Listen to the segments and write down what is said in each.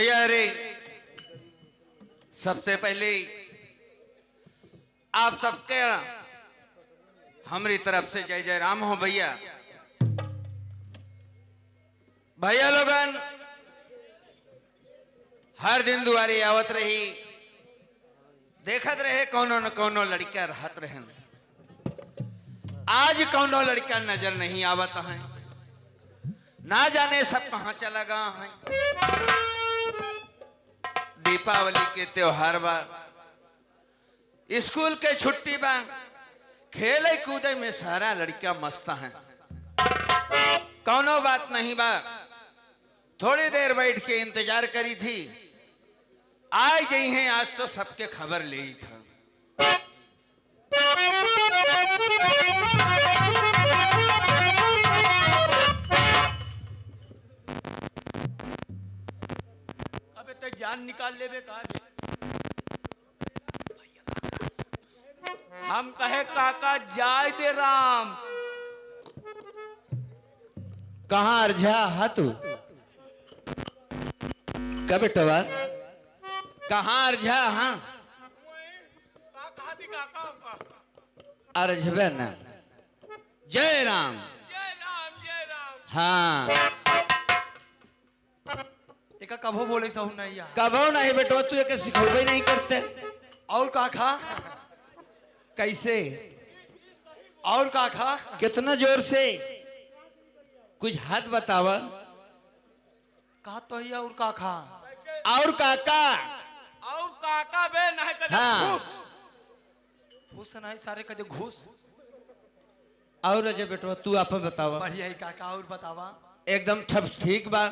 भैया अरे सबसे पहले आप सबके हमारी तरफ से जय जय राम हो भैया। भैया लोगन हर दिन दुआरी आवत रही, देखत रहे कोनो न कोनो लड़का रहत रहे। आज कोनो लड़का नजर नहीं आवत है, ना जाने सब कहां चला गया है। दीपावली के त्योहार बा, स्कूल के छुट्टी बा, खेले कूदे में सारा लड़का मस्त है। कोनो बात नहीं बा, थोड़ी देर बैठ के इंतजार करी थी, आज जई हैं आज तो सबके खबर ले ही था। अबे तो जान निकाल लेबे का हम कहे काका जाय दे राम। कहाँ अर्झा हा तू कब बेटवा कहाँ अर्झा? हाँ अर्झबे ना। जय राम जय राम जय राम। हाँ एका कभो बोले सहु नहीं यार। कबो नहीं बेटवा, तू एक सिखोबे नहीं करते। और काका कैसे? और काका कितना जोर से? कुछ हाथ बतावा। कहा तो ही और काका और काका और काका बे नहीं कर हाँ घूस नहीं सारे कदे घूस। और अजय बेटवा तू अपन बतावा। बढ़िया ही काका और बतावा। एकदम ठप ठीक बा।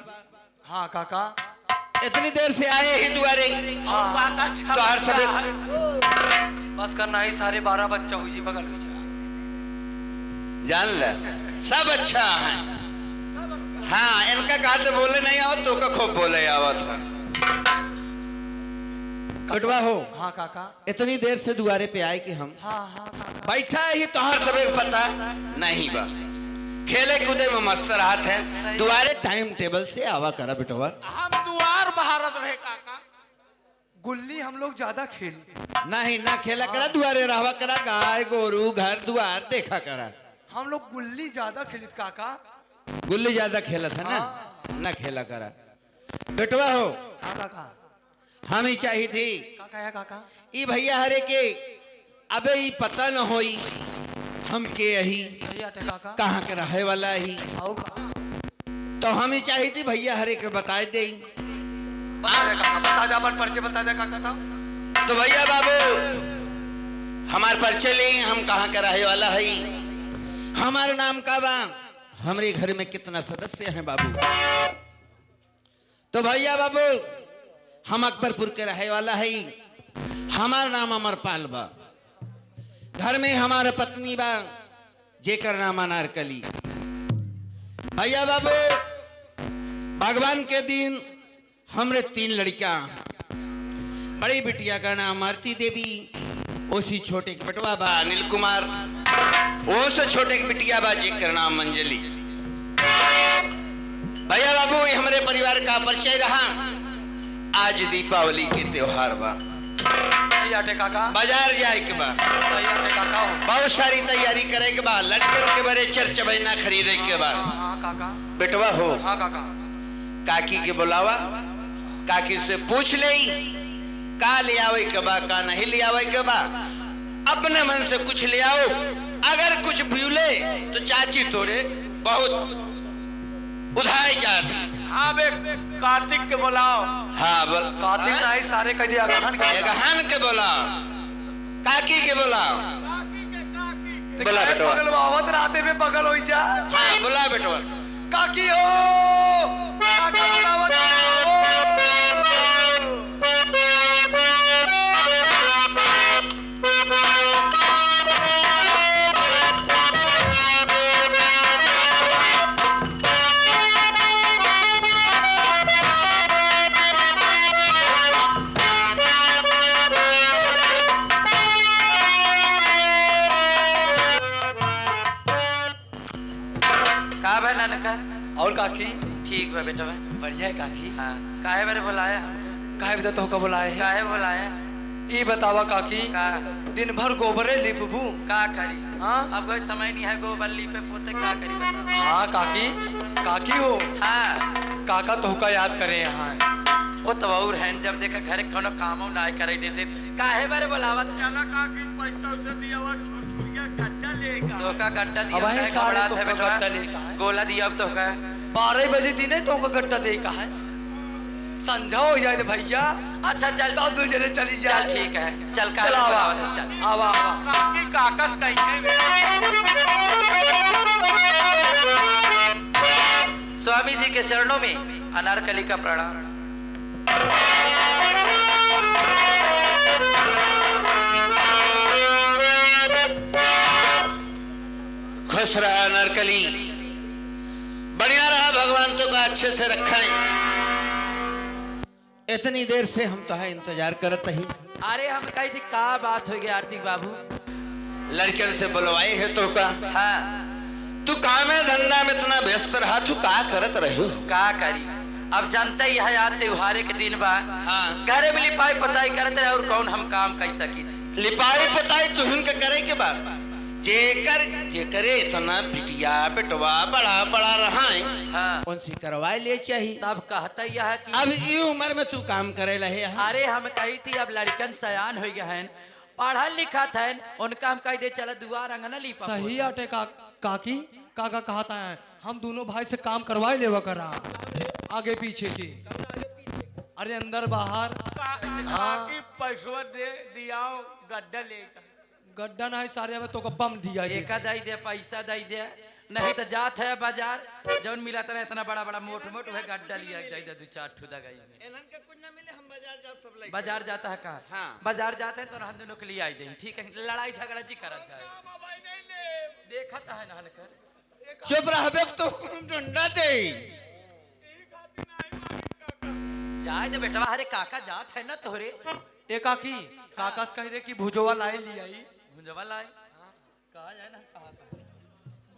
हाँ काका इतनी देर से आए ही दुआरे। काका तो हर समय बस करना ही सारे 12 बच्चा हुई जी बगल हुई जा। जान ले सब अच्छा है। हाँ इनका कहते बोले नहीं आओ तो का खूब बोले आवत है। बेटवा हो। हाँ काका इतनी देर से दुआरे पे आए कि हम हाँ हाँ काका बैठा ही तो हर सबे पता नहीं बा। खेले कूदे में मस्त रहत है। दुआरे टाइम टेबल से आवा करा बेटवा। हम दुआर बहारत रहे काका। गुल्ली हम लोग ज्यादा खेल नहीं ना खेला करा, दुआरे रहवा करा, गाय गोरू घर द्वार देखा करा। हम लोग गुल्ली ज्यादा खेलित काका। गुल्ली ज्यादा खेला था ना, ना खेला करा बेटवा हो। हाँ काका हम ही चाहिए थी काका या काका ई भैया हरे के अबे ई पता न होई हम के यही सही आटे काका। कहाँ के रहे वाला ही। और काका तो हम ही चाहिए थी भैया हरे के बताए दे। बता दे काका, बता दे अपन परिचय बता दे काका। था तो भैया बाबू हमार परिचय ले, हम कहाँ के रहे वाला है, हमारा नाम का बा, हमारे घर में कितना सदस्य हैं बाबू। तो भैया बाबू हम अकबरपुर के रहे वाला है, हमारा नाम अमरपाल बा। घर में हमारा पत्नी बा जेकर नाम अनारकली। भैया बाबू भगवान के दिन हमरे 3 लड़कियां, बड़ी बिटिया का नाम आरती देवी, उसी छोटे के बेटवा बा अनिल कुमार, वो से छोटे के बिटिया बा जेकर नाम मंजली। भैया बाबू ये हमारे परिवार का परिचय रहा। आज दीपावली के त्योहार बा, सही आटे काका। बाजार जाए के बा, सही आटे काका हो। बहुत सारी तैयारी करे के बा, लड़के के बड़े चरचबैना खरीदे के बा। हाँ काका बेटवा हो हाँ काका काकी के बुलावा, काकी से पूछ ले का ले आवे के बा का नहीं ले आवे के बा। अपने मन से कुछ ले आओ, अगर कुछ भूले तो चाची तोरे बहुत उधाई जाती। हाँ बे कार्तिक के बुलाओ। हाँ बोल कार्तिक नहीं सारे कदे अगहन के गहन के बोला, काकी के बोला। बोला बेटवा। बगल आवत राते में बगल हो जा। हाँ बोला बेटवा। काकी हो काका बुलावत हो। का भाई नानका और काकी ठीक बा बेटा। बढ़िया है काकी। हाँ काहे बारे बुलाया हमके? काहे बता तो का बुलाए है? काहे बुलाया? ई बतावा काकी, का दिन भर गोबरे लिपबू। का करी? हाँ अब कोई समय नहीं है गोबर लीपे पोते का करी बता। हाँ काकी, काकी हो हाँ काका तो का याद करे यहाँ। वो तो और हैं जब देखा घरे कोनो कामो ना करे देते काहे बारे बुलावत? चला काकी पैसा उसे दिया हुआ छुरछुरिया गड्ढा लेगा। तो का गड्ढा दिया अब है सारे घबरात तो है का बेटा। गड्ढा लेका है। गोला दिया अब तो का 12 बजे दिने तो का गड्ढा दे का है। संझा हो जाए तो भैया अच्छा चल तो दूसरे चली जा। चल ठीक है चल का चल आवा चल आवा आवा। काकी काकस कहीं स्वामी जी के चरणों में अनारकली का प्रणाम। खुश रहा अनारकली, बढ़िया रहा, भगवान तो का अच्छे से रखें। इतनी देर से हम तो है इंतजार करत ही। अरे हम कही थी का बात हो गई आर्थिक बाबू? लड़कियों से बुलवाए है तो का हाँ तू काम है धंधा में इतना व्यस्त रहा, तू का करत रहो? का करी अब जानते ही है यार त्योहारे के दिन बा। हाँ घरे में लिपाई पताई करते रहे और कौन हम काम कर सकी थी। लिपाई पोताई तुहन के करे के बाद जेकरे इतना बिटिया बेटवा बड़ा बड़ा रहा है हाँ उनसे करवाए ले चाहिए। तब कहता यह है कि अब ये उम्र में तू काम करे रहे है। अरे हम कही थी अब लड़कन सयान हो गया है पढ़ल लिखा था उनका हम कह दे चला दुआर अंगना लिपा। सही आटे काकी काका कहता है हम दोनों भाई से काम करवाए लेवा करा आगे पीछे की। अरे अंदर बाहर काकी पैसा दे दिया गड्ढा लेगा। गड्ढा नहीं सारे में तो का बम दिया जी। एक दई दे पैसा दई दे नहीं तो जात है बाजार जौन मिला था इतना बड़ा बड़ा मोट मोट वह गड्ढा लिया दई दे 2-4 ठुदा गई इनन के कुछ ना मिले, हम बाजार जाओ सब लइका। बाजार जाता है का हाँ। बाजार जाते हैं तो हम दोनों के लिए आई दे ठीक है लड़ाई झगड़ा जी करा जाए देखा था है ना कर चुप रहबे तो डंडा दे। जाए दे बेटवा अरे काका जात है ना तोहरे ए काकी काका से कह दे कि भुजवा लाए लिया आई। मुंजवा लाए कहा जाए ना कहा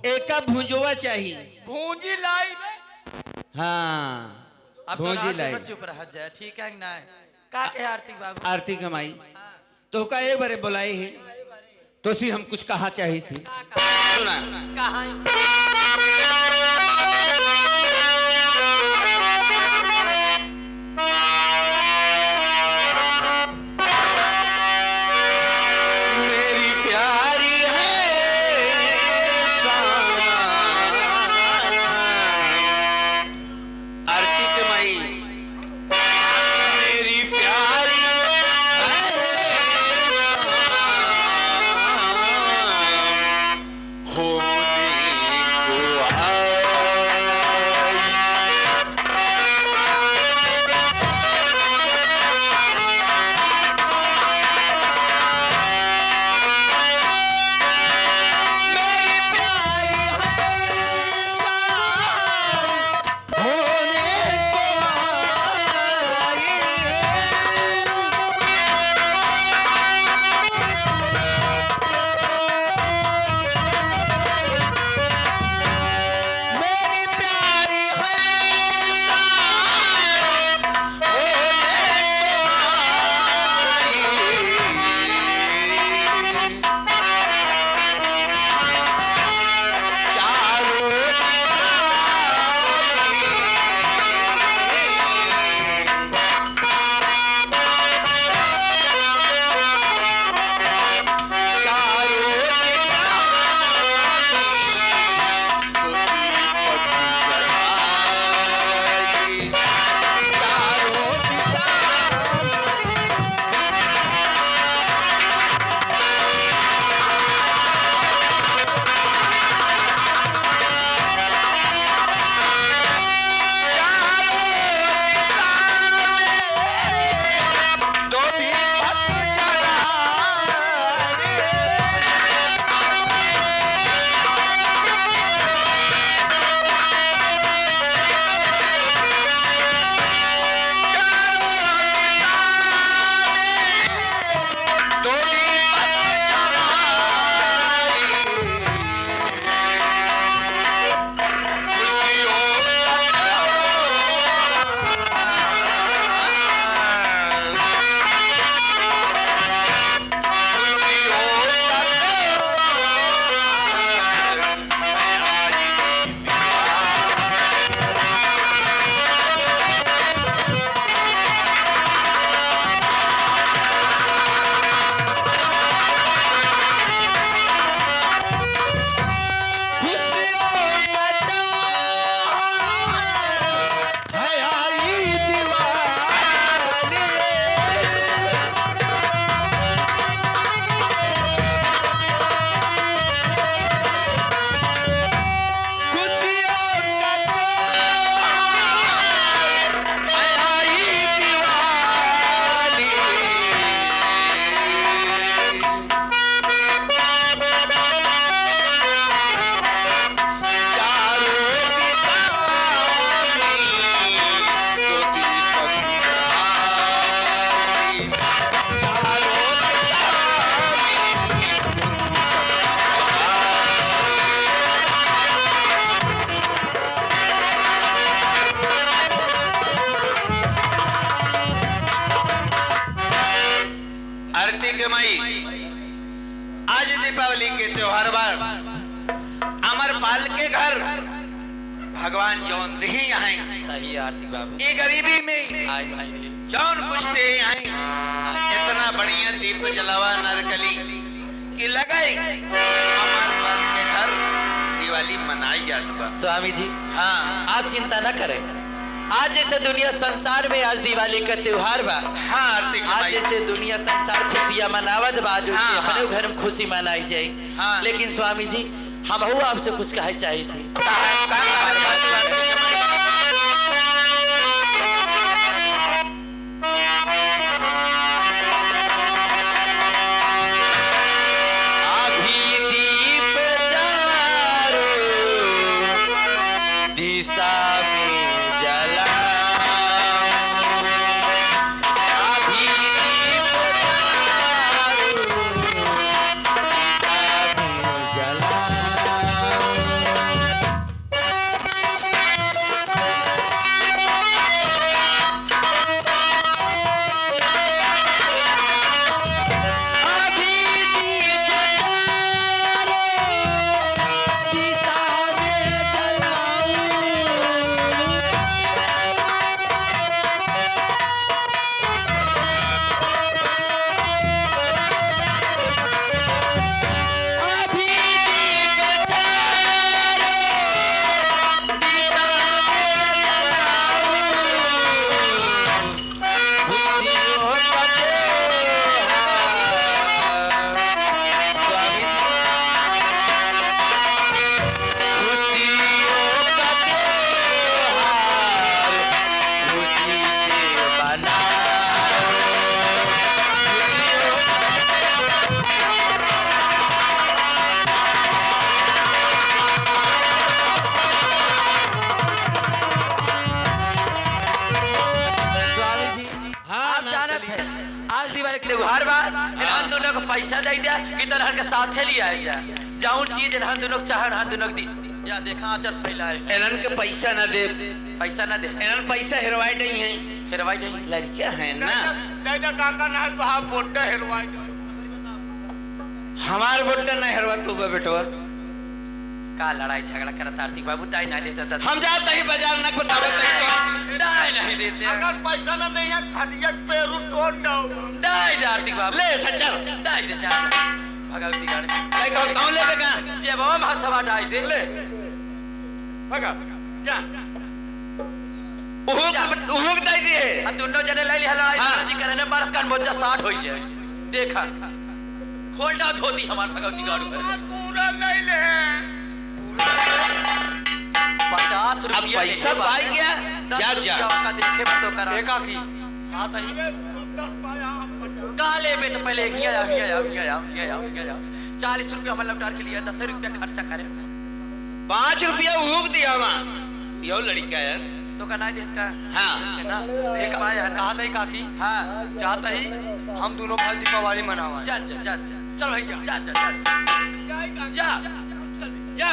एका भुजवा चाहिए। भूंजी लाई हाँ अब भूंजी तो लाई। चुप रह जाए ठीक है ना का के आरती बाबू आरती कमाई तो का एक बारे बुलाए है तो सी हम कुछ कहा चाहिए थी। सुना कहा मेरी प्यारी है सामा। आरती कमाई मेरी प्यारी है सामा। होने को आ आरती के माई आज दीपावली के त्योहार बार अमरपाल के घर भगवान जौन दे आई सही आरती बाबू ये गरीबी में आई भाई जौन कुछ दे आई इतना बढ़िया दीप जलावा नरकली कि लगाई अमरपाल के घर दिवाली मनाई जाती बा। स्वामी जी हाँ आप चिंता न करें। आज जैसे दुनिया संसार में आज दिवाली का त्योहार बा, हाँ आरती के आज माई जैसे दुनिया संसार खुशियां मनावत बा, जो हाँ, अपने हाँ। घर में खुशी मनाई जाए। हाँ। लेकिन स्वामी जी हम आपसे कुछ कहे चाहिए थे। अभी दीप चारों दिशा में जलाओ, अभी दीप चारों दिशा में जलाओ। अभी दीप चारों दिशा में जलाओ। अभी दीप चारों दिशा में जलाओ। खुशियों का त्योहार। स्वामी जी खुशियों का त्योहार खुशी से मनाओ। स्वामी जी हाँ, आप ना जानत चलिए। है आज दिवाली के त्योहार बा, हम दोनों को पैसा दे दिया कि तोहर के साथे लिया जा जाऊन चीज हम दोनों चाहन हम दोनों दी या देखा आचर फैलाए इनन के पैसा न दे पैसा ना दे इनन पैसा हेरवाई नहीं है हेरवाई नहीं लड़कियां हैं ना दादा काका ना तो आप बोलते हेरवाई हमार बोलते ना हेरवा तू बेटवा का लड़ाई झगड़ा करता आरती बाबू दाई ना देता था हम जाते ही बाजार न बतावत है तो दाई नहीं देते अगर पैसा ना नहीं है खटिया पेरू तोड़ दो दाई दे आरती बाबू ले सच्चर दाई दे जान भगवती गाड़ी काय कहो कौन ले बेगा जब हम हथवा दाई दे ले भगा जा उहुक दई दी है आ दोनों जने ले ली लड़ाई हाँ। जी करे ने बार कान बोझा 60 होई छे देखा खोल डाल धोती हमार भगवती गाड़ी पर पूरा नहीं ले 50 अब रुपया पैसा पाई गया जा जा का देखे तो करा एका की कहा सही काले में तो पहले हिया जा 40 रुपया हम लौटार के लिए 10 रुपया खर्चा करे 5 रुपया उहुक दिया वहां यो लड़का है तो करना है इसका हाँ ना एक कहा था काकी हाँ चाहता ही हम दोनों भाई दीपावली मनावा जा जा जा चल भैया जा जा जा जा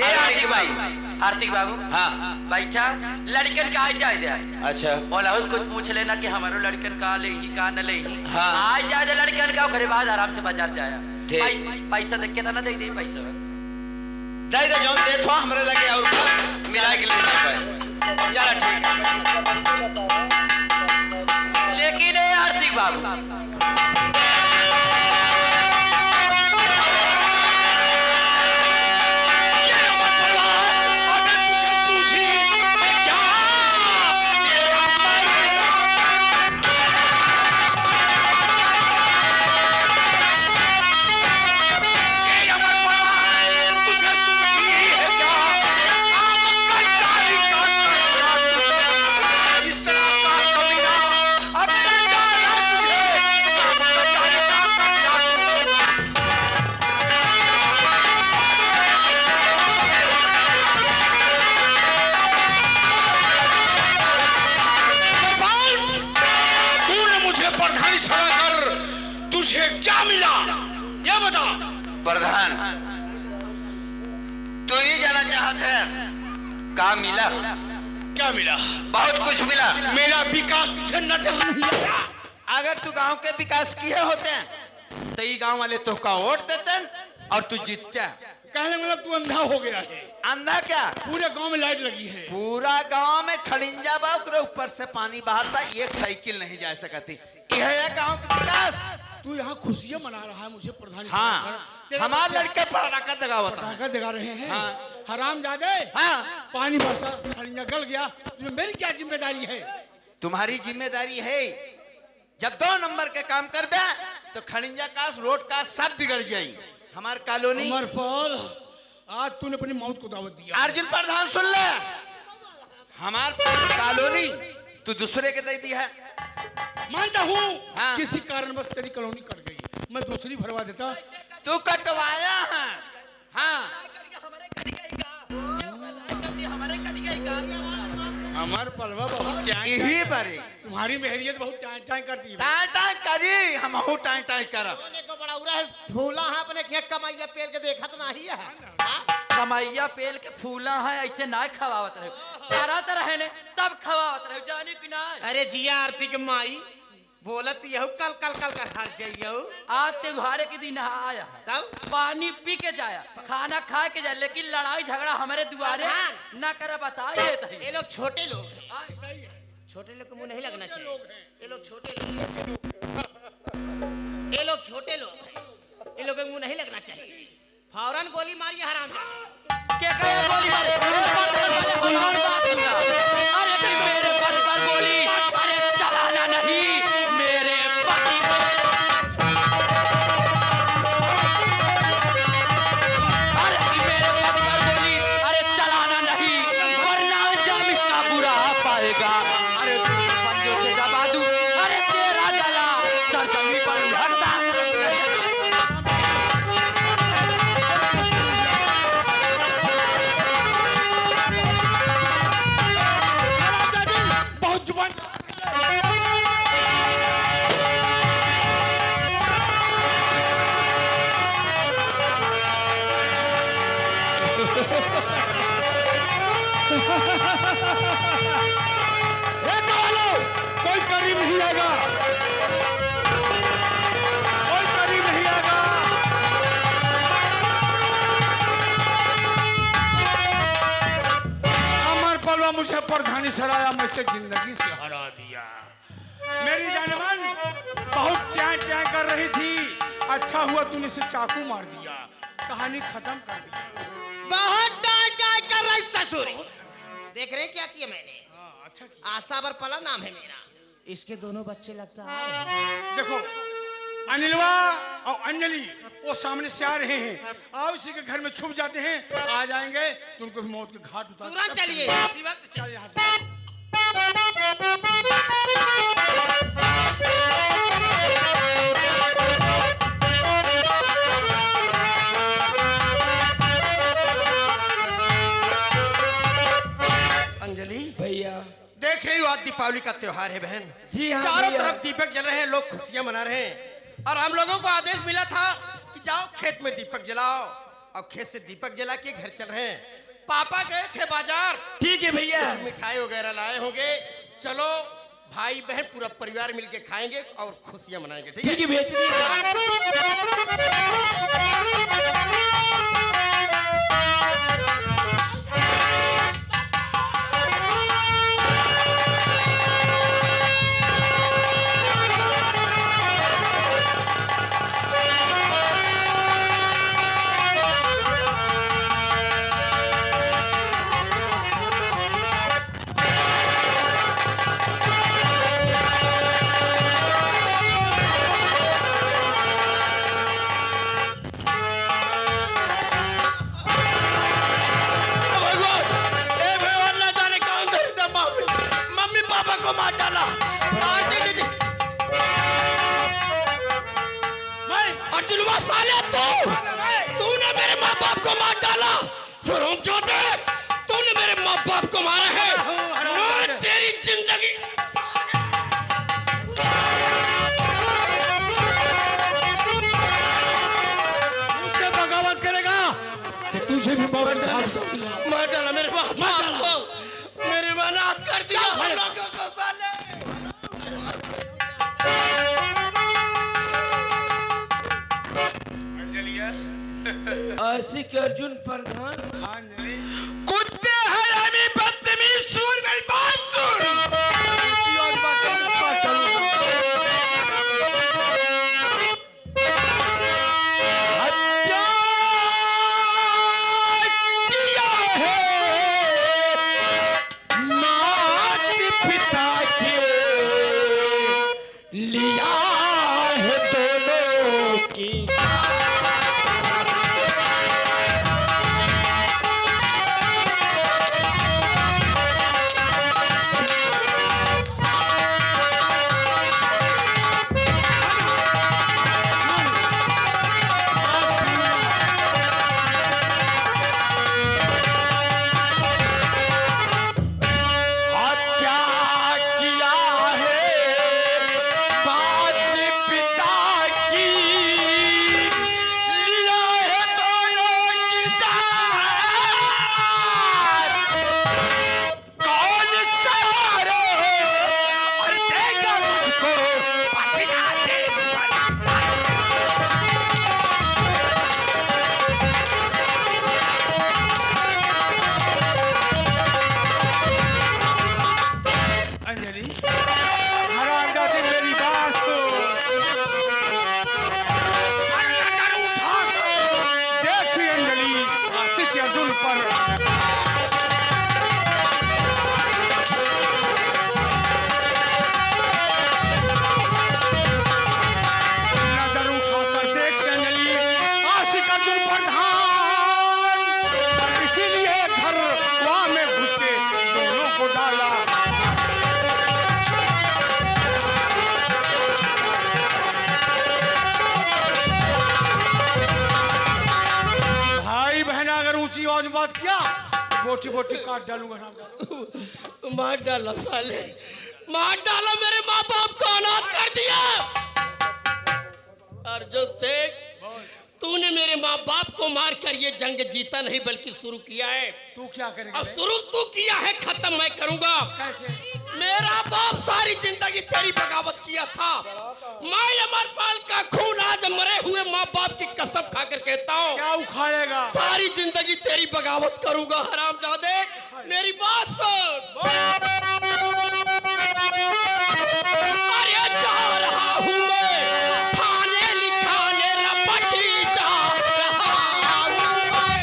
ए आरती भाई आरती बाबू हाँ बैठा लड़कन का आ जाए दे अच्छा बोला उस कुछ पूछ लेना कि हमारो लड़कन का ले ही का न ले ही हाँ। आ जाए दे लड़कन का ओकरे बाद आराम से बाजार जाया ठीक। पैसा देख के तो ना दे दे पैसा दई दे जोन दे थो हमरे लगे और का मिला के ले पाए चला ठीक है लेकिन ए आरती बाबू इस तरह का कमीना अपने तुझे क्या मिला ये बता। प्रधान तो ये जाना चाहते हैं का मिला? क्या मिला? बहुत कुछ मिला। मेरा विकास तुझे नजर नहीं आया? अगर तू गांव के विकास किए होते तो ये गांव वाले तो का वोट देते और तू जीतता। कहने मतलब तू अंधा हो गया है। अंधा क्या? पूरे गांव में लाइट लगी है। पूरा गांव में खड़िंजा बा, ओकरे ऊपर से पानी बहाता, एक साइकिल नहीं जा सकती। यह है गांव का विकास। तू यहाँ खुशियाँ मना रहा है मुझे प्रधान। हाँ, हमारे लड़के पटाखा दगावत है। पटाखा दगा रहे हैं। हाँ। हरामजादे। हाँ। पानी बरसा, खड़िंजा गल गया, तुम्हें मेरी क्या जिम्मेदारी है? तुम्हारी जिम्मेदारी है, जब 2 नंबर के काम कर दे तो खड़िंजा का रोड का सब बिगड़ जाये। हमार कॉलोनी उमर पर आज तूने अपनी मौत को दावत दिया। अर्जुन प्रधान सुन ले, हमार कॉलोनी तू दूसरे के दे दी है। मानता हूँ। हाँ। किसी कारणवश तेरी कॉलोनी कट गई, मैं दूसरी भरवा देता। तू कटवाया है। हाँ, हमार पलवा बहुत यही बारे तुम्हारी मेहरियत बहुत टाइम टाइम करती है। टाई टाई करी, हम हो टाई टाई करब। को बड़ा उरा है, फूला है अपने खेत कमाइया पेल के देखा तो नहीं है। हाँ? कमैया पेल के फूला है ऐसे ना खवावत रहे, तरह रहे ने तब खवावत रहे, जाने कि ना। अरे जिया आरती के माई बोलत यहू कल कल कल कर हार जाइयो। आज त्योहारे के दिन आया है, तब पानी पी के जाया, खाना खा के जाया, लेकिन लड़ाई झगड़ा हमारे दुआरे ना करे। बताइए ये लोग छोटे लोग हैं। छोटे लोग को मुंह नहीं लगना चाहिए। ये लोग छोटे लोग ये लोग छोटे लोग हैं। ये लोग को मुंह नहीं लगना चाहिए। फौरन गोली मारिए हराम। के कहे गोली मारे, मेरे पर वाले कोई और बात सुना। अरे फिर मेरे पर गोली, अरे चलाना नहीं मेरे पति को। अरे मेरे पति पर गोली, अरे चलाना नहीं वरना जब इसका बुरा पाएगा। अरे पंजों से दबा दूं, अरे तेरा गला सर जमीन पर लगता। बहुत जुबान। कोई करीब नहीं आएगा, कोई करीब नहीं आएगा। अमर पलवा मुझे प्रधानी सराया में से जिंदगी से हरा दिया। मेरी जानमन बहुत ट्यां ट्यां कर रही थी, अच्छा हुआ तूने इसे चाकू मार दिया, कहानी खत्म कर दी। बहुत डांट कर रही ससुर। देख रहे क्या किया मैंने? अच्छा किया। आशा बर पला नाम है मेरा। इसके दोनों बच्चे लगता है। देखो अनिलवा और अंजलि वो सामने से आ रहे हैं, आओ इसी के घर में छुप जाते हैं, आ जाएंगे तो उनको मौत के घाट उतार। तुरंत चलिए। इसी वक्त चल यहाँ से। अंजलि भैया देख रही हो आज दीपावली का त्योहार है बहन। जी हाँ चारों भैया। तरफ दीपक जल रहे हैं, लोग खुशियां मना रहे हैं। और हम लोगों को आदेश मिला था कि जाओ खेत में दीपक जलाओ, और खेत से दीपक जला के घर चल रहे हैं। पापा गए थे बाजार, ठीक है भैया। कुछ मिठाई वगैरह लाए होंगे। चलो भाई बहन पूरा परिवार मिलके खाएंगे और खुशियां मनाएंगे। ठीक है? बेच को मार डाला। अर्जुनवा साले तूने मेरे माँ बाप को मार डाला। हरामजादे, तूने मेरे माँ बाप को मारा है। मैं तेरी जिंदगी उससे बगावत करेगा तो तुझे भी बहुत मार डाला मेरे माँ बाप को। मेरे माँ ने हाथ कर दिया हम लोगों को साले। आशिक अर्जुन प्रधान हाँ नहीं कुत्ते हरामी बदतमीज सूर मेरी बात सुन ऊंची आवाज बात कर, बात करो। हत्या किया है मात पिता के लिया है दोनों की हत्या किया है बात पिता की लिया है दोनों की जान कौन सहारे और देगा मुझको पतिया दे अंजलि हराम जाती मेरी बात सुन। देखिए अंजलि आशिक अर्जुन पर नजर उठाकर देख अंजलि आशिक अर्जुन प्रधान इसीलिए घर वहां में घुस के दोनों को डाला भाई बहन अगर ऊंची आवाज में बात किया तो बोटी बोटी काट डालूंगा हरामजादा। मार डाला साले मार डाला मेरे माँ बाप को अनाथ कर दिया अर्जुन शेख तूने मेरे माँ बाप को मार कर ये जंग जीता नहीं बल्कि शुरू किया है तू क्या करेगा और बे? शुरू तू किया है खत्म मैं करूंगा कैसे मेरा बाप सारी जिंदगी तेरी बगावत किया था मैं अमरपाल का खून आज मरे हुए माँ बाप की कसम खाकर कहता हूँ क्या उखाड़ेगा सारी जिंदगी तेरी बगावत करूंगा हरामजादे मेरी बात सुन अरे जा रहा हूँ मैं थाने लिखाने रपटी जा रहा हूँ मैं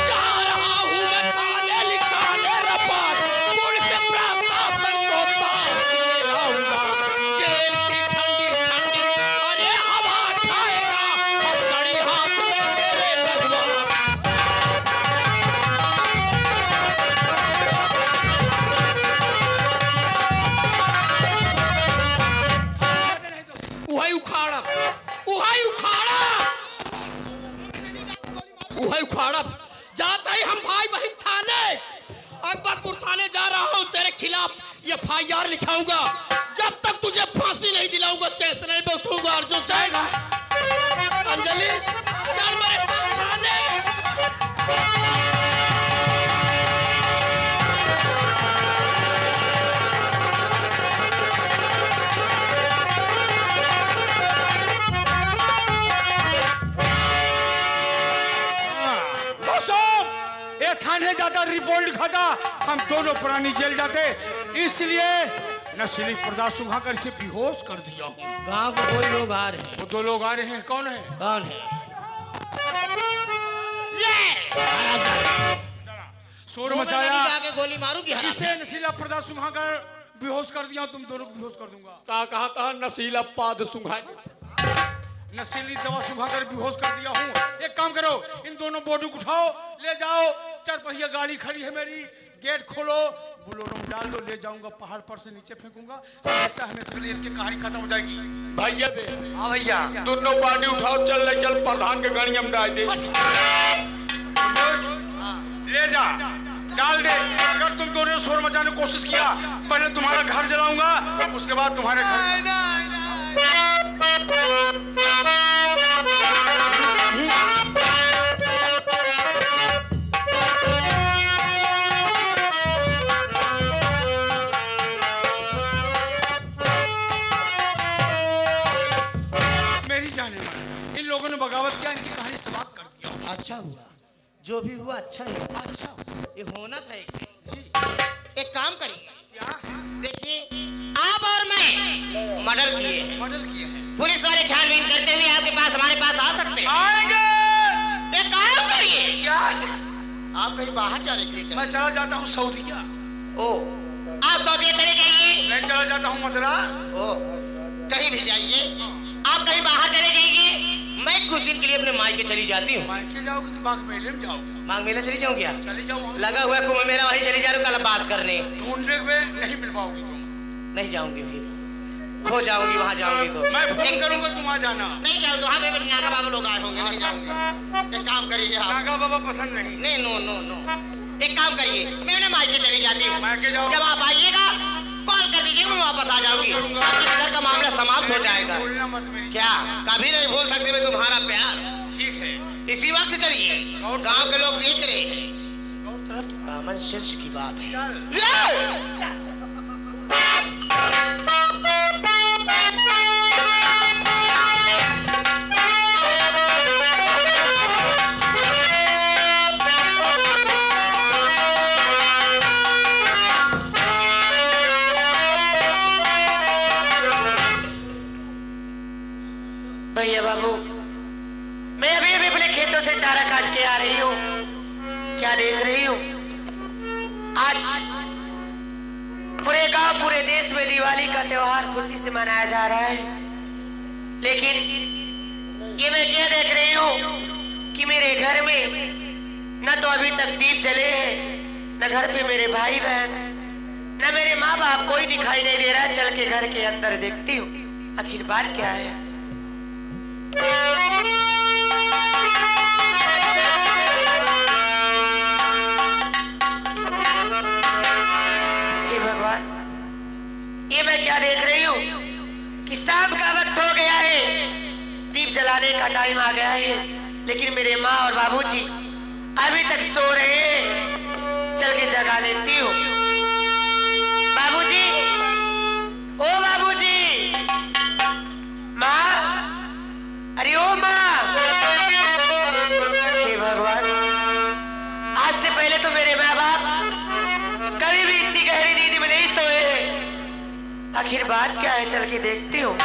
जा रहा हूँ मैं थाने लिखाने रपट पुलिस प्रशासन को साथ ले लाऊंगा जेल की ठंडी ठंडी अरे हवा खाएगा और कड़ी हाथ में तेरे भगवान उहाई उखाड़ा उहाई उखाड़ा उहाई उखाड़ा जाते ही हम भाई बहन थाने अकबरपुर थाने जा रहा हूँ तेरे खिलाफ FIR लिखाऊंगा जब तक तुझे फांसी नहीं दिलाऊंगा चैन से नहीं बैठूंगा अर्जुन जाएगा अंजलि चल मेरे साथ थाने दोस्तों ये थाने जाता रिपोर्ट लिखाता हम दोनों पुरानी जेल जाते इसलिए नशीली पदार्थ सुखाकर इसे बेहोश कर दिया हूँ गांव में कोई लोग आ रहे हैं वो दो लोग आ रहे हैं कौन है कौन है शोर मचाया आगे गोली मारूंगी इसे नशीला पदार्थ सुखाकर बेहोश कर दिया तुम दोनों को बेहोश कर दूंगा कहा नशीला पाद सुंघाई नशीली दवा सुखाकर बेहोश कर दिया हूँ एक काम करो इन दोनों बॉडी को उठाओ ले जाओ 4 पहिया गाड़ी खड़ी है मेरी गेट खोलो बुलोरो में डाल दो ले जाऊंगा पहाड़ पर से नीचे फेंकूंगा हमेशा हमेशा के लिए इसकी कहानी खत्म हो जाएगी भैया बे हाँ भैया दोनों पार्टी उठाओ चल ले चल प्रधान के गाड़ी हम डाल दे ले जा डाल दे अगर तुम दोनों शोर मचाने की कोशिश किया पहले तुम्हारा घर जलाऊंगा उसके बाद तुम्हारे घर अच्छा हुआ, जो भी हुआ अच्छा ही हुआ। अच्छा ये होना था जी। एक काम करिए, क्या देखिए आप और मैं मर्डर किए हैं, मर्डर किए हैं? पुलिस वाले छानबीन करते हुए आपके पास हमारे पास आ सकते हैं। आएंगे। एक काम करिए, क्या? आप कहीं बाहर जाने के लिए मैं चला जाता हूँ सऊदीया। ओ, आप सऊदीया चले जाइए। मैं चला जाता हूँ मद्रास। ओ, कहीं भी जाइए, आप कहीं बाहर चले जाइए। मैं कुछ दिन के लिए अपने मायके चली जाती हूँ। मायके जाओगे कि बाग मेले में जाओगे? मांग मेला चली जाऊंगी आप? चली जाओ। लगा हुआ है कुंभ मेला, वहीं चली जा रही हूँ कल बात करने। ढूंढने में नहीं मिल पाओगी तुम। नहीं जाऊंगी, फिर खो जाऊंगी, वहां जाऊंगी तो मैं फोन करूंगा तुम आ जाना। नहीं जाऊंगी, वहां पे नागा बाबा लोग आए होंगे, नहीं जाऊंगी। एक काम करिए आप। नागा बाबा पसंद नहीं। नहीं, नो नो नो, एक काम करिए, मैं अपने मायके चली जाती हूँ। मायके जाओ। जब आप आइएगा कॉल कर दीजिएगा, मैं वापस आ जाऊंगी। आपके घर का मामला समाप्त हो जाएगा। भूलना मत मेरी। क्या कभी नहीं भूल सकते मैं तुम्हारा प्यार। ठीक है। इसी वक्त चलिए, और गांव के लोग देख रहे हैं। और तरफ कॉमन सेंस की बात है। चल। भैया बाबू, मैं अभी अभी अपने खेतों से चारा काट के आ रही हूँ। क्या देख रही हूँ? आज पूरे गांव पूरे देश में दिवाली का त्योहार खुशी से मनाया जा रहा है, लेकिन ये मैं क्या देख रही हूँ कि मेरे घर में न तो अभी तक दीप जले हैं, न घर पे मेरे भाई बहन, न मेरे माँ बाप, कोई दिखाई नहीं दे रहा। चल के घर के अंदर देखती हूँ आखिर बात क्या है। हे भगवान, ये मैं क्या देख रही हूँ कि शाम का वक्त हो गया है, दीप जलाने का टाइम आ गया है, लेकिन मेरे माँ और बाबूजी अभी तक सो रहे हैं। चल के जगा लेती हूँ। बाबूजी, ओ बाबूजी, माँ, अरे ओ माँ। हे भगवान, आज से पहले तो मेरे माँ बाप कभी भी इतनी गहरी नींद में नहीं सोए हैं। आखिर बात क्या है, चल के देखती हूँ।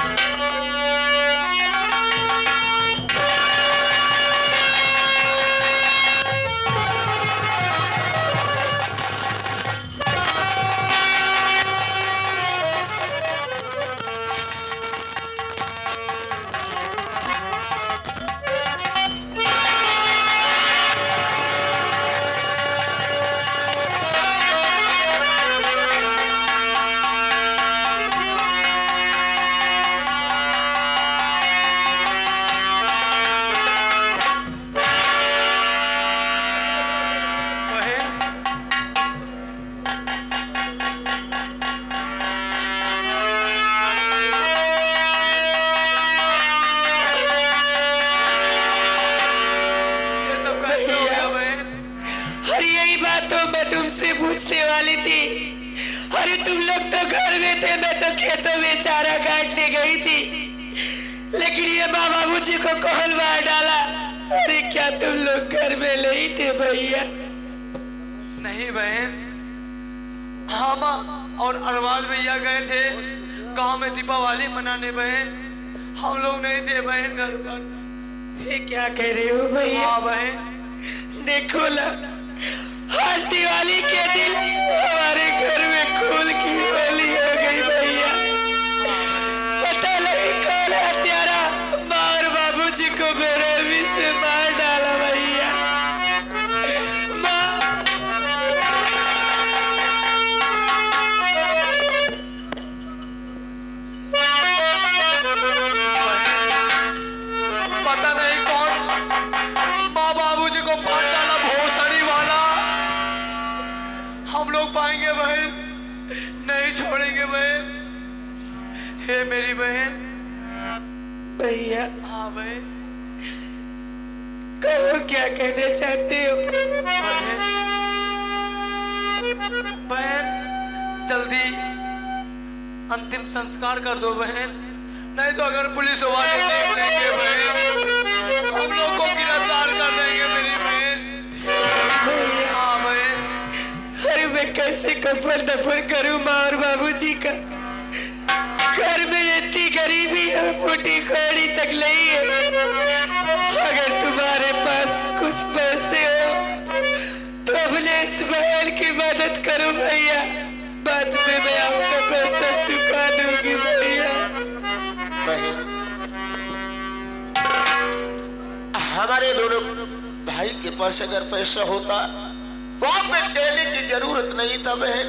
तुमसे पूछने वाली थी। अरे तुम लोग तो घर में थे, मैं तो खेतों में चारा काटने गई थी, लेकिन ये माँ बाबूजी को कौन मार डाला? अरे क्या तुम लोग घर में नहीं थे भैया? नहीं बहन, हम और अरवाल भैया गए थे गांव में दीपावली मनाने बहन, हम लोग नहीं थे बहन घर पर। ये क्या कह रहे हो भैया? हाँ बहन, देखो ना, आज दिवाली के दिन हमारे घर में खून की होली हो गई भैया। पता नहीं कौन हत्यारा माँ और बाबूजी को बेरहमी से मार डाला भैया। माँ, पता नहीं कौन माँ बाबूजी को मार डाला, भोसड़ी वाला। हम लोग पाएंगे बहन, नहीं छोड़ेंगे बहन। हे मेरी बहन। भैया हाँ बहन। कहो क्या कहना चाहते हो? बहन, बहन जल्दी अंतिम संस्कार कर दो बहन, नहीं तो अगर पुलिस वाले देख लेंगे बहन, हम लोग को गिरफ्तार कर देंगे मेरी बहन। कैसे कफन दफन करूं माँ और बाबूजी का? घर में इतनी गरीबी है, फूटी कौड़ी तक नहीं है। अगर तुम्हारे पास कुछ पैसे हो तो अपने इस बहन की मदद करो भैया, बाद में मैं आपका पैसा चुका दूंगी भैया। बहन, हमारे दोनों भाई के पास अगर पैसा होता वहां पे देने की जरूरत नहीं था बहन,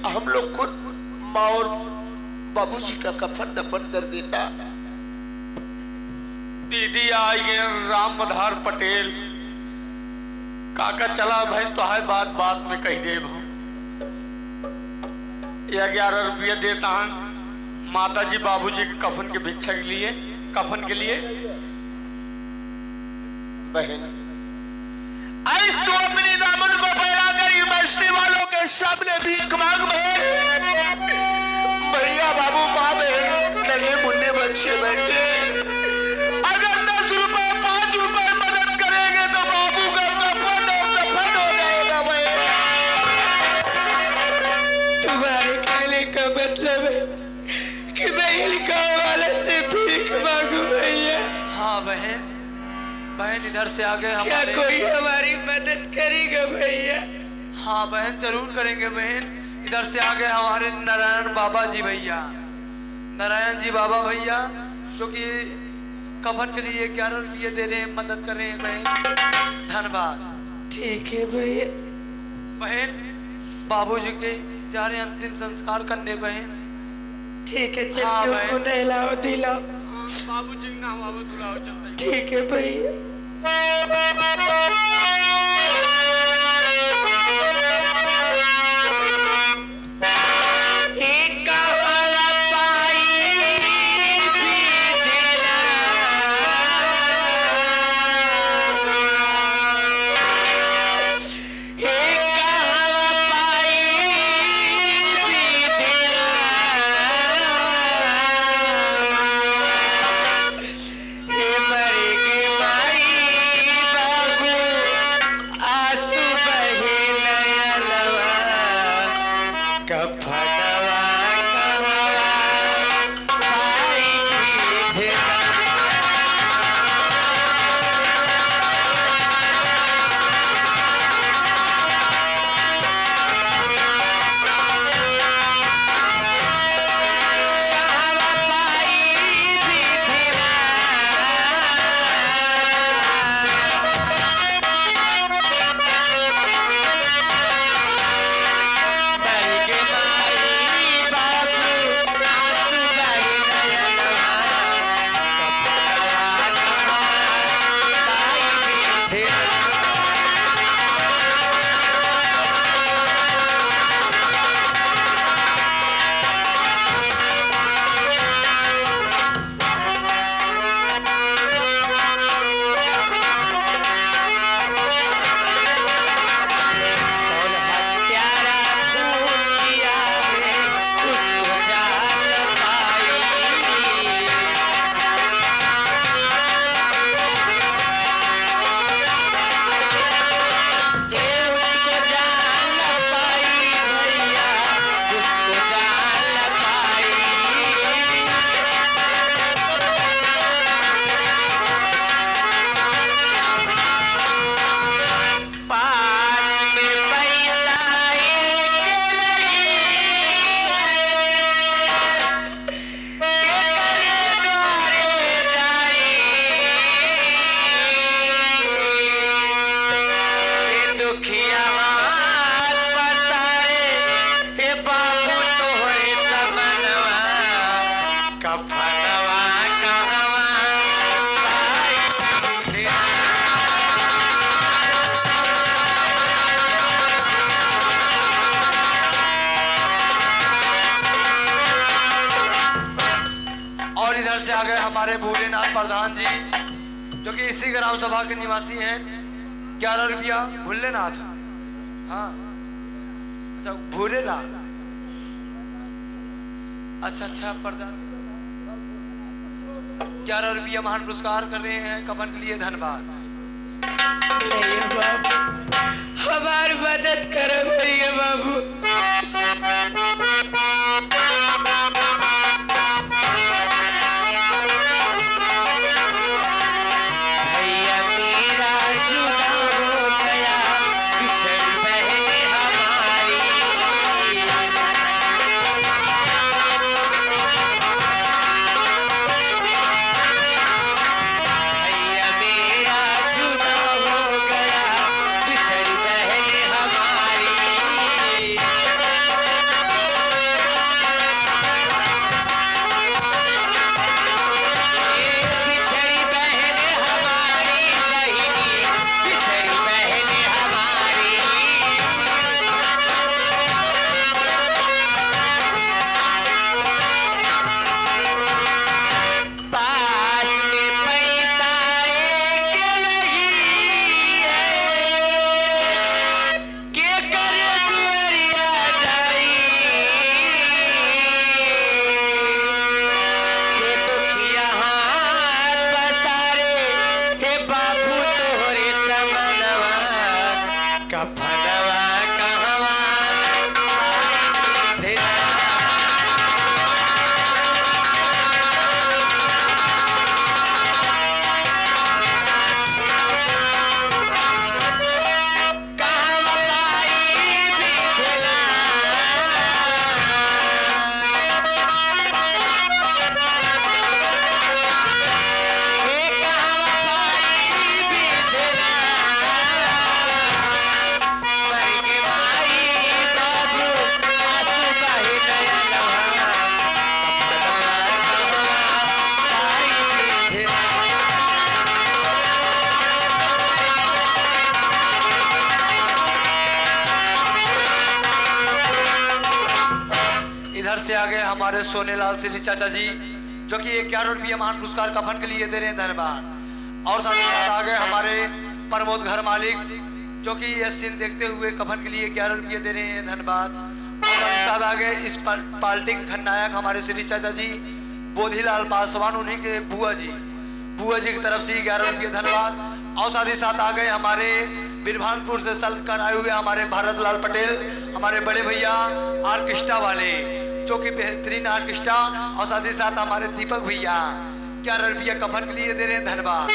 हम लोग खुद माँ और बाबूजी का कफन दफन कर देता। दीदी आई है राम मधार पटेल, काका चला भाई तो है बात बात में कही दे। 11 रुपया देता हूं माता जी बाबूजी के कफन के भिक्षा के लिए, कफन के लिए। बहन, आज तू अपनी दामन को फैलाकर यूनिवर्सिटी वालों के सामने भीख मांग बहन। भैया बाबू माँ बहन नन्हे मुन्ने बच्चे बैठे, अगर 10 रुपए 5 रुपए मदद करेंगे तो बाबू का कफन और दफन हो जाएगा बहन। तुम्हारे कहने का मतलब है कि मैं इन गाँव वाले से भीख मांगू भैया? हाँ बहन, बहन इधर से आगे क्या हमारे। कोई हमारी मदद करेगा भैया? हाँ बहन जरूर करेंगे बहन। इधर से आगे हमारे नारायण बाबा जी भैया, नारायण जी बाबा भैया जो कि कफन के लिए 11 रुपये दे रहे हैं, मदद कर रहे हैं बहन, धन्यवाद। ठीक है भैया। बहन बाबूजी के जा रहे हैं अंतिम संस्कार करने बहन। ठीक है, चलिए हाँ, उनको बहन। नहलाओ दिलाओ। बाबूजी ना बाबू दुलाओ चलते। ठीक है भैया। से आ गए हमारे भोलेनाथ प्रधान जी जो कि इसी ग्राम सभा के निवासी हैं। 11 रुपया भोलेनाथ, हाँ अच्छा भोलेनाथ, अच्छा प्रधान 11 रुपया महान पुरस्कार कर रहे हैं कमन के लिए, धन्यवाद। भैया बाबू हमारी मदद करो भैया बाबू। इधर से आगे हमारे सोनेलाल श्री चाचा जी जो कि 11 रुपये महान पुरस्कार कफन के लिए दे रहे हैं, धन्यवाद। और साथ ही साथ आगे हमारे प्रमोद घर मालिक जो कि यह सीन देखते हुए कफन के लिए 11 रुपये दे रहे हैं, धन्यवाद। और साथ ही साथ आगे इस पार्टी के खलनायक हमारे श्री चाचा जी बोधीलाल पासवान, उन्हीं के बुआ जी की तरफ से 11 रुपये, धन्यवाद। और साथ ही साथ आ गए हमारे बिरभानपुर से सल कर आए हुए हमारे भारत लाल पटेल, हमारे बड़े भैया ऑर्केस्ट्रा वाले जो कि बेहतरीन ऑर्केस्ट्रा। और साथ ही साथ हमारे दीपक भैया 11 रुपये कफन के लिए दे रहे हैं, धन्यवाद।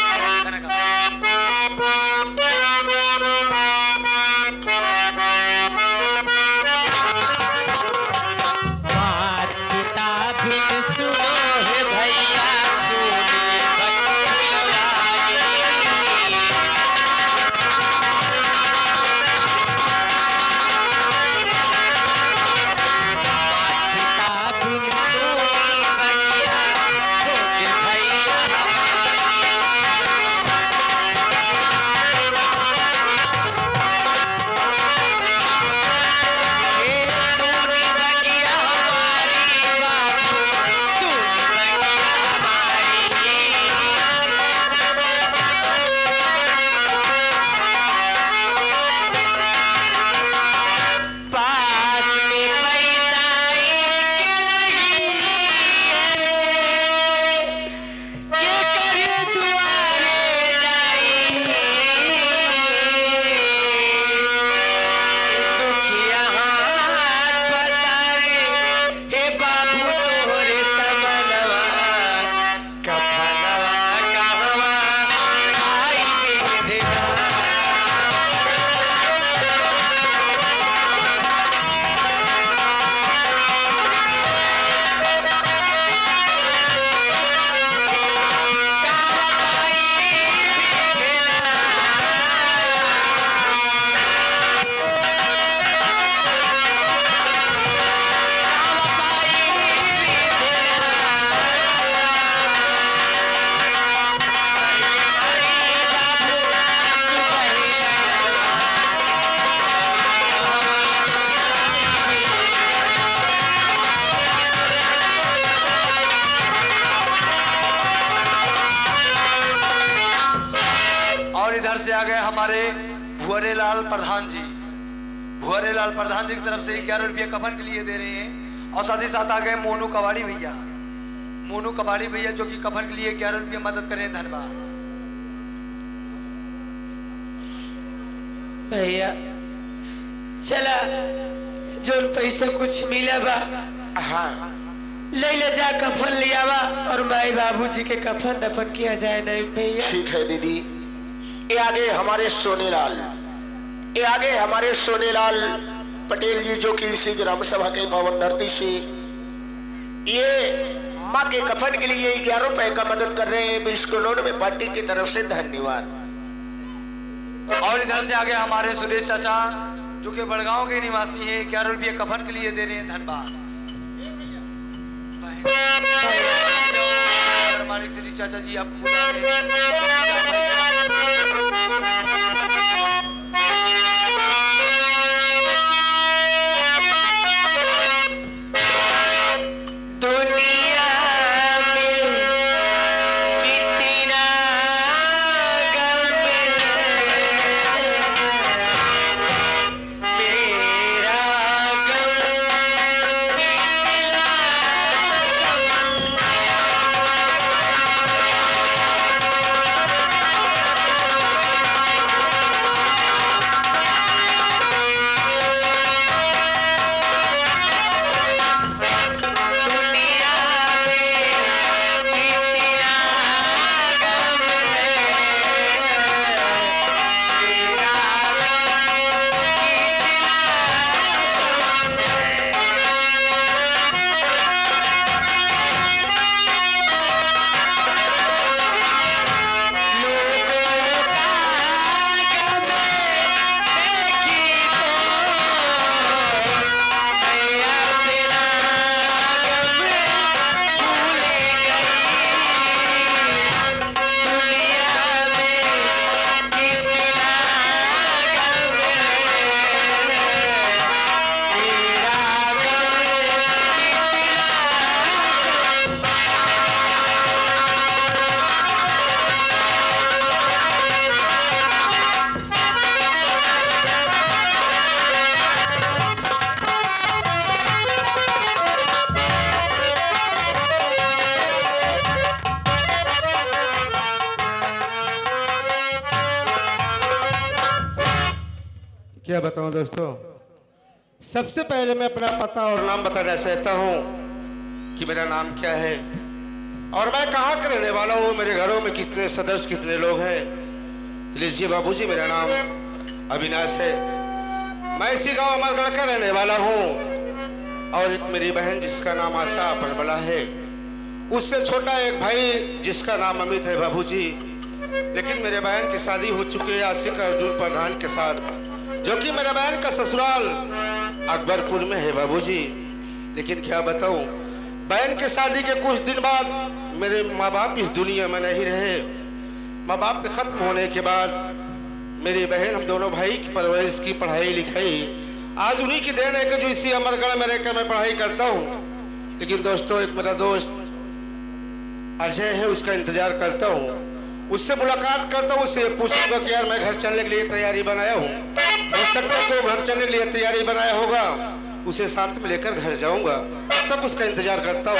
इधर से आ गए हमारे भुअरेलाल प्रधान जी की तरफ से 11 रुपये कफन के लिए दे रहे हैं। और साथ ही साथ आ गए मोनू कबाड़ी भैया जो कि कफन के लिए 11 रुपये मदद करें, धन्यवाद। भैया चला जो पैसा कुछ मिला बा, हाँ ले ले जा कफन लिया बा और माई बाबूजी के कफन दफन किया जाए। नहीं भैया ठीक है दीदी। ये आगे हमारे सोनेलाल पटेल जी जो कि इसी ग्राम सभा के भवन धरती से ये माँ के कफन के लिए 11 रुपए का मदद कर रहे हैं, 20 करोड़ में पार्टी की तरफ से धन्यवाद। और इधर से आगे हमारे सुरेश चाचा जो कि बड़गांव के निवासी हैं, 11 रुपये कफन के लिए दे रहे हैं, धन्यवाद। मालिक श्री चाचा जी आपको बुला रहे हैं। क्या बताऊं दोस्तों, सबसे पहले मैं अपना पता और नाम बताना चाहता हूं कि मेरा नाम क्या है और मैं कहाँ का रहने वाला हूँ, मेरे घरों में कितने सदस्य कितने लोग हैं। लीजिए बाबूजी, मेरा नाम अविनाश है, मैं इसी गांव अमरगढ़ का रहने वाला हूँ। और एक मेरी बहन जिसका नाम आशा परबला है, उससे छोटा एक भाई जिसका नाम अमित है बाबूजी। लेकिन मेरे बहन की शादी हो चुकी है आशिक अर्जुन प्रधान के साथ, जो कि मेरे बहन का ससुराल अकबरपुर में है बाबूजी। लेकिन क्या बताऊं, बहन के शादी के कुछ दिन बाद मेरे माँ बाप इस दुनिया में नहीं रहे। माँ बाप के खत्म होने के बाद मेरी बहन, हम दोनों भाई की परवरिश की, पढ़ाई लिखाई आज उन्हीं की देन है कि जो इसी अमरगढ़ में रहकर मैं पढ़ाई करता हूँ। लेकिन दोस्तों, एक मेरा दोस्त अजय है, उसका इंतजार करता हूँ, उससे मुलाकात करता हूँ, उससे पूछूंगा कि यार मैं घर चलने के लिए तैयारी बनाया हूँ। हो सकता है वो घर चलने के लिए तैयारी बनाया होगा, उसे साथ में लेकर घर जाऊंगा, तब तक उसका इंतजार करता हूँ।